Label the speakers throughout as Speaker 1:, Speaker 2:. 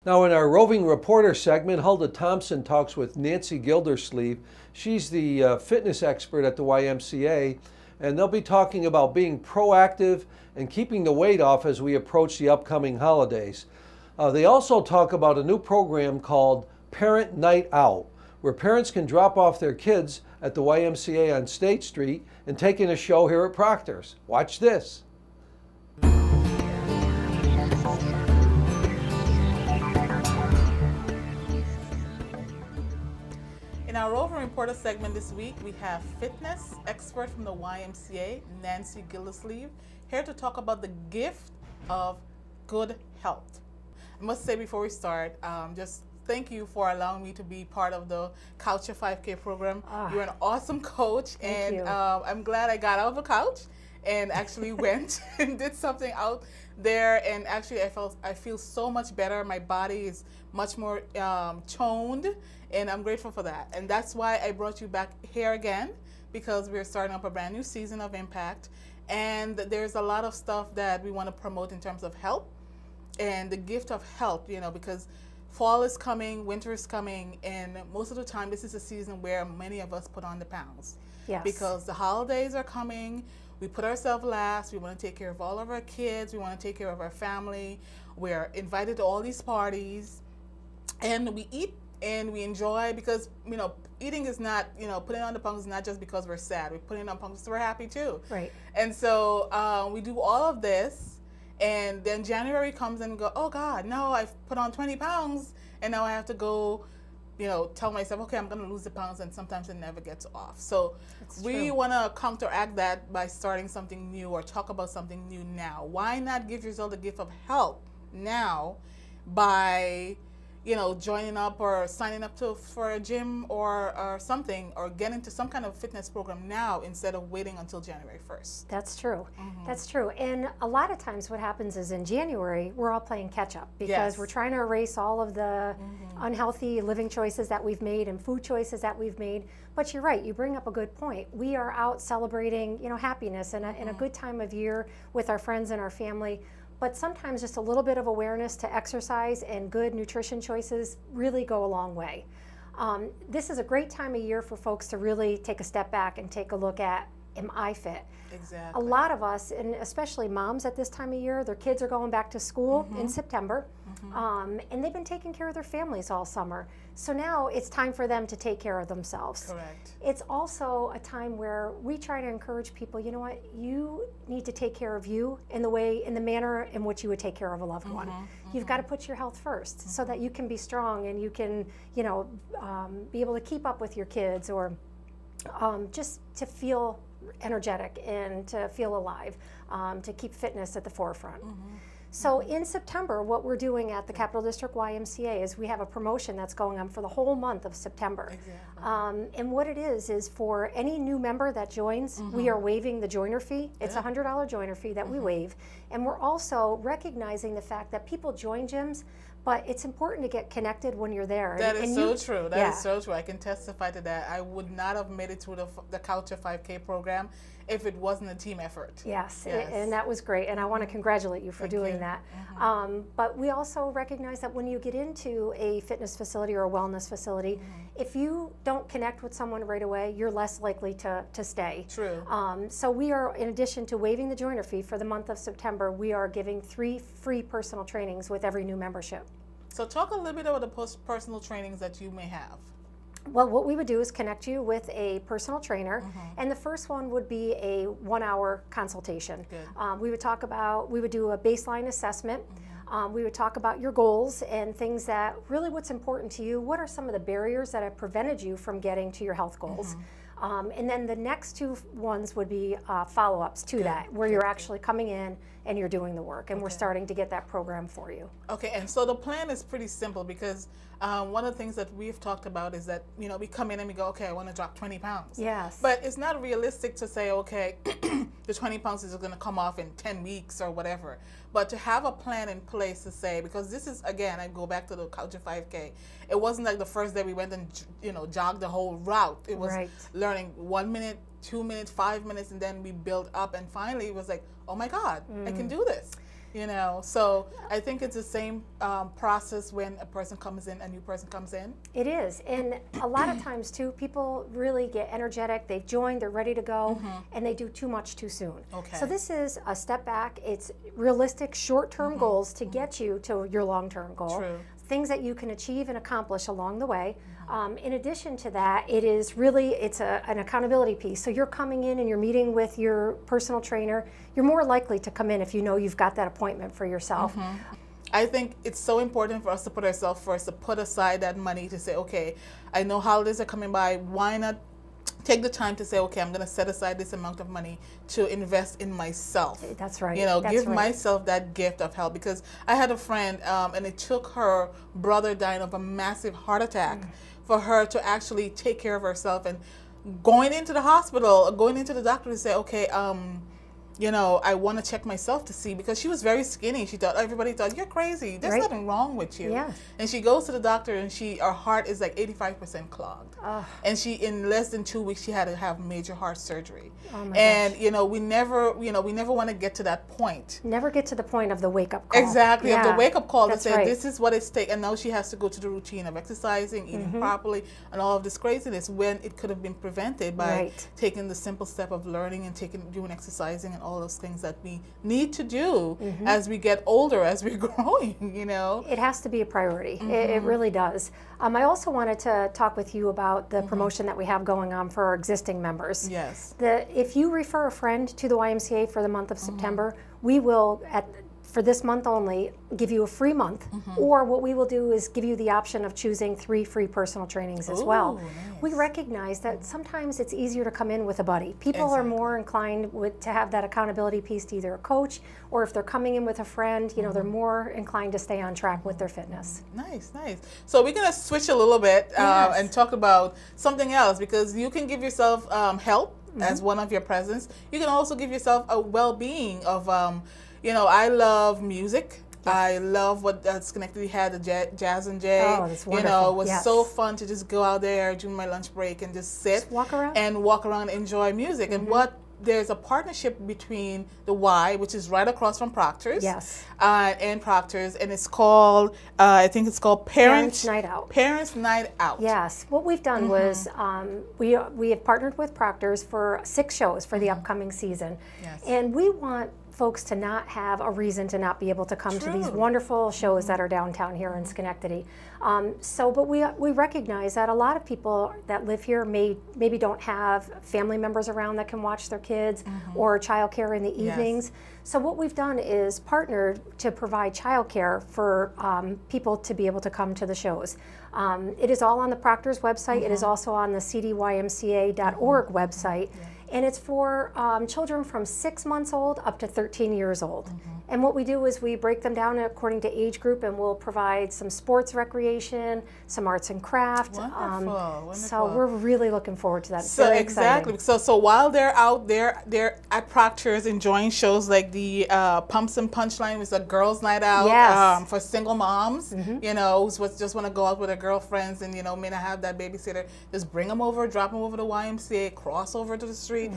Speaker 1: Now in our roving reporter segment, Huldah Thompson talks with Nancy Gildersleeve. She's the fitness expert at the YMCA, and they'll be talking about being proactive and keeping the weight off as we approach the upcoming holidays. They also talk about a new program called Parent Night Out, where parents can drop off their kids at the YMCA on State Street and take in a show here at Proctors. Watch this.
Speaker 2: In our Roving Reporter segment this week, we have fitness expert from the YMCA, Nancy Gildersleeve, here to talk about the gift of good health. I must say before we start, just thank you for allowing me to be part of the Couch of 5K program. You're an awesome coach, and I'm glad I got out of the couch and actually went and did something out there. And actually, I feel so much better. My body is much more toned, and I'm grateful for that. And that's why I brought you back here again, because we're starting up a brand new season of Impact, and there's a lot of stuff that we want to promote in terms of health and the gift of health. You know, because fall is coming, winter is coming, and most of the time this is a season where many of us put on the pounds.
Speaker 3: Yes.
Speaker 2: Because the holidays are coming, we put ourselves last, we want to take care of all of our kids, we want to take care of our family, we're invited to all these parties, and we eat and we enjoy, because, you know, eating is not, you know, putting on the pounds is not just because we're sad, we're putting on pounds because we're happy too.
Speaker 3: Right.
Speaker 2: And so we do all of this. And then January comes and we go, oh God, no, I've put on 20 pounds and now I have to go, you know, tell myself, okay, I'm going to lose the pounds, and sometimes it never gets off. So we want to counteract that by starting something new or talk about something new now. Why not give yourself the gift of health now by, you know, joining up or signing up for a gym or something, or getting to some kind of fitness program now instead of waiting until January 1st.
Speaker 3: That's true. That's true. And a lot of times what happens is in January, we're all playing catch up, because we're trying to erase all of the unhealthy living choices that we've made and food choices that we've made. But you're right, you bring up a good point. We are out celebrating, you know, happiness and a good time of year with our friends and our family. But sometimes just a little bit of awareness to exercise and good nutrition choices really go a long way. This is a great time of year for folks to really take a step back and take a look at, am I fit?
Speaker 2: Exactly.
Speaker 3: A lot of us, and especially moms at this time of year, their kids are going back to school in September, and they've been taking care of their families all summer. So now it's time for them to take care of themselves.
Speaker 2: Correct.
Speaker 3: It's also a time where we try to encourage people, you know what, you need to take care of you in the manner in which you would take care of a loved one. You've got to put your health first so that you can be strong and you can, you know, be able to keep up with your kids, or just to feel energetic and to feel alive, to keep fitness at the forefront. So in September, what we're doing at the Capital District YMCA is we have a promotion that's going on for the whole month of September.
Speaker 2: Exactly.
Speaker 3: And what it is for any new member that joins, we are waiving the joiner fee. It's a $100 joiner fee that we waive. And we're also recognizing the fact that people join gyms, but it's important to get connected when you're there.
Speaker 2: That is so true. That is so true. I can testify to that. I would not have made it through the Couch of 5K program if it wasn't a team effort.
Speaker 3: Yes. And that was great. And I want to congratulate you for doing that. But we also recognize that when you get into a fitness facility or a wellness facility, if you don't connect with someone right away, you're less likely to stay.
Speaker 2: True.
Speaker 3: So we are, in addition to waiving the joiner fee for the month of September, we are giving 3 free personal trainings with every new membership.
Speaker 2: So talk a little bit about the personal trainings that you may have.
Speaker 3: Well, what we would do is connect you with a personal trainer, and the first one would be a 1-hour consultation. We would do a baseline assessment. We would talk about your goals and things that really what's important to you. What are some of the barriers that have prevented you from getting to your health goals? And then the next 2 ones would be follow-ups to that, where you're actually coming in and you're doing the work, and we're starting to get that program for you.
Speaker 2: Okay, and so the plan is pretty simple, because one of the things that we've talked about is that, you know, we come in and we go, okay, I want to drop 20 pounds.
Speaker 3: Yes.
Speaker 2: But it's not realistic to say, okay, the 20 pounds is going to come off in 10 weeks or whatever. But to have a plan in place to say, because this is, again, I go back to the Couch of 5K. It wasn't like the first day we went and, you know, jogged the whole route. It was learning 1 minute, 2 minutes, 5 minutes, and then we built up. And finally it was like, oh my God, I can do this. You know, so I think it's the same process when a new person comes in.
Speaker 3: It is, and a lot of times too, people really get energetic. They've joined, they're ready to go, and they do too much too soon.
Speaker 2: Okay.
Speaker 3: So this is a step back. It's realistic, short-term goals to get you to your long-term goal.
Speaker 2: True.
Speaker 3: Things that you can achieve and accomplish along the way. In addition to that, it's an accountability piece. So you're coming in and you're meeting with your personal trainer. You're more likely to come in if you know you've got that appointment for yourself.
Speaker 2: I think it's so important for us to put ourselves first, to put aside that money to say, okay, I know holidays are coming by. Why not take the time to say, okay, I'm going to set aside this amount of money to invest in myself.
Speaker 3: That's right.
Speaker 2: You know,
Speaker 3: That's
Speaker 2: give
Speaker 3: right.
Speaker 2: myself that gift of health. Because I had a friend, and it took her brother dying of a massive heart attack for her to actually take care of herself. And going into the hospital, going into the doctor to say, okay, you know, I want to check myself to see, because she was very skinny. Everybody thought, you're crazy. There's
Speaker 3: Right.
Speaker 2: nothing wrong with you.
Speaker 3: Yeah.
Speaker 2: And she goes to the doctor, and her heart is like 85% clogged. And in less than 2 weeks, she had to have major heart surgery.
Speaker 3: Oh my
Speaker 2: And, you know, we never want to get to that point.
Speaker 3: Never get to the point of the wake-up call.
Speaker 2: Exactly, of the
Speaker 3: Yeah,
Speaker 2: wake-up call to
Speaker 3: that's
Speaker 2: say,
Speaker 3: right.
Speaker 2: this is what it's taking. And now she has to go to the routine of exercising, eating properly, and all of this craziness, when it could have been prevented by
Speaker 3: Right.
Speaker 2: taking the simple step of learning and doing exercising and all those things that we need to do as we get older, as we're growing, you know.
Speaker 3: It has to be a priority. It really does. I also wanted to talk with you about the promotion that we have going on for our existing members.
Speaker 2: Yes.
Speaker 3: If you refer a friend to the YMCA for the month of September, we will, for this month only, give you a free month. Or what we will do is give you the option of choosing 3 free personal trainings as well.
Speaker 2: Nice.
Speaker 3: We recognize that sometimes it's easier to come in with a buddy. People are more inclined to have that accountability piece to either a coach, or if they're coming in with a friend, you know, they're more inclined to stay on track with their fitness.
Speaker 2: Nice, nice. So we're going to switch a little bit
Speaker 3: Yes.
Speaker 2: and talk about something else, because you can give yourself health as one of your presents. You can also give yourself a well-being of, you know, I love music. I love what Schenectady had, the Jazz and Jay.
Speaker 3: Oh, that's
Speaker 2: You know,
Speaker 3: wonderful.
Speaker 2: it was
Speaker 3: Yes.
Speaker 2: so fun to just go out there during my lunch break and just sit
Speaker 3: Walk around.
Speaker 2: and enjoy music. And there's a partnership between the Y, which is right across from Proctors.
Speaker 3: Yes.
Speaker 2: And Proctors, and it's called, I think it's called
Speaker 3: Parents Night Out.
Speaker 2: Parents Night Out.
Speaker 3: Yes, what we've done was we have partnered with Proctors for 6 shows for the upcoming season.
Speaker 2: Yes.
Speaker 3: And we want folks to not have a reason to not be able to come to these wonderful shows that are downtown here in Schenectady. But we recognize that a lot of people that live here maybe don't have family members around that can watch their kids or childcare in the evenings. So what we've done is partnered to provide childcare for people to be able to come to the shows. It is all on the Proctors website. It is also on the cdymca.org website. And it's for children from 6 months old up to 13 years old. And what we do is we break them down according to age group, and we'll provide some sports recreation, some arts and craft.
Speaker 2: Wonderful.
Speaker 3: So we're really looking forward to that. It's
Speaker 2: So
Speaker 3: very
Speaker 2: exactly.
Speaker 3: exciting.
Speaker 2: So while they're out there, they're at Proctors enjoying shows like the Pumps and Punchline, which is a girls' night out
Speaker 3: Yes.
Speaker 2: for single moms. You know, who just want to go out with their girlfriends and, you know, may not have that babysitter. Just bring them over, drop them over to YMCA, cross over to the street,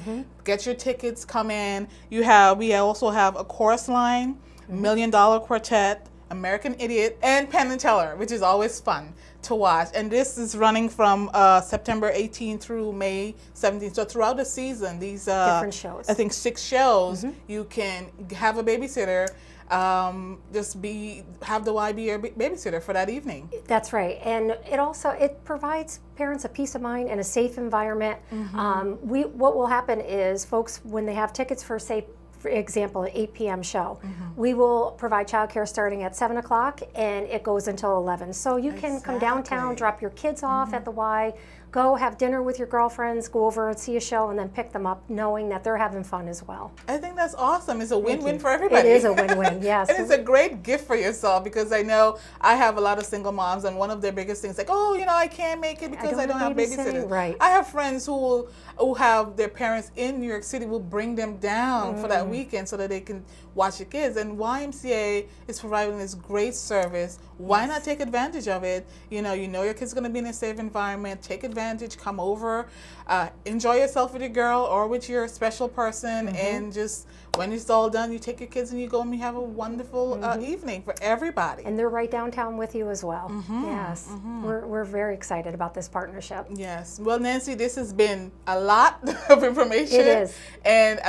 Speaker 2: get your tickets, come in. We also have a chorus line, $1 Million Quartet, American Idiot, and Penn and Teller, which is always fun to watch. And this is running from September 18th through May 17th. So throughout the season, these
Speaker 3: Different shows.
Speaker 2: I think 6 shows, you can have a babysitter. Have the Y be your babysitter for that evening.
Speaker 3: That's right, and it provides parents a peace of mind and a safe environment. What will happen is folks, when they have tickets for, say, for example, an 8 p.m. show, we will provide childcare starting at 7 o'clock, and it goes until 11. So you can come downtown, drop your kids off at the Y, go have dinner with your girlfriends, go over and see a show, and then pick them up knowing that they're having fun as well.
Speaker 2: I think that's awesome. It's a win-win for everybody.
Speaker 3: It is a win-win, yes.
Speaker 2: And it's a great gift for yourself, because I know I have a lot of single moms, and one of their biggest things, like, oh, you know, I can't make it because I don't have babysitters.
Speaker 3: Right.
Speaker 2: I have friends who have their parents in New York City will bring them down for that weekend so that they can watch the kids. And YMCA is providing this great service. Why not take advantage of it? You know your kid's going to be in a safe environment. Take advantage advantage, come over, enjoy yourself with your girl or with your special person, and just when it's all done, you take your kids and you go and you have a wonderful evening for everybody.
Speaker 3: And they're right downtown with you as well. Yes, we're very excited about this partnership.
Speaker 2: Yes. Well, Nancy, this has been a lot of information.
Speaker 3: It is.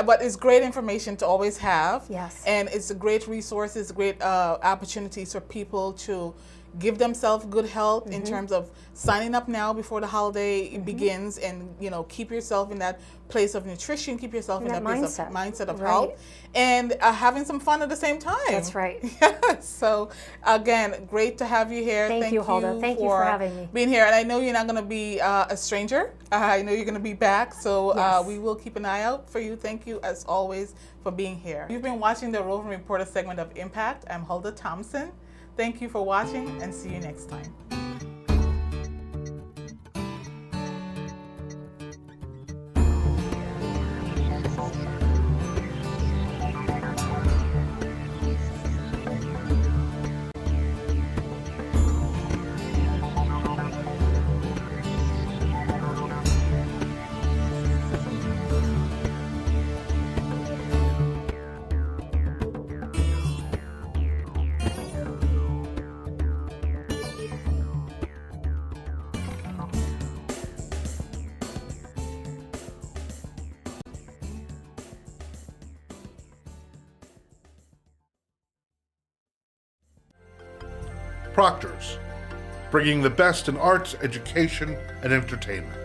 Speaker 2: But it's great information to always have.
Speaker 3: Yes.
Speaker 2: And it's a great resource, it's great opportunities for people to give themselves good health in terms of signing up now before the holiday begins, and keep yourself in that place of nutrition, keep yourself in that place of mindset of health, and having some fun at the same time.
Speaker 3: That's right.
Speaker 2: Yes. So again, great to have you here.
Speaker 3: Thank you, Huldah. Thank you for having me.
Speaker 2: Being here, and I know you're not going to be a stranger. I know you're going to be back, so
Speaker 3: Yes.
Speaker 2: we will keep an eye out for you. Thank you as always for being here. You've been watching the Roving Reporter segment of Impact. I'm Huldah Thompson. Thank you for watching, and see you next time.
Speaker 4: Proctors, bringing the best in arts, education, and entertainment.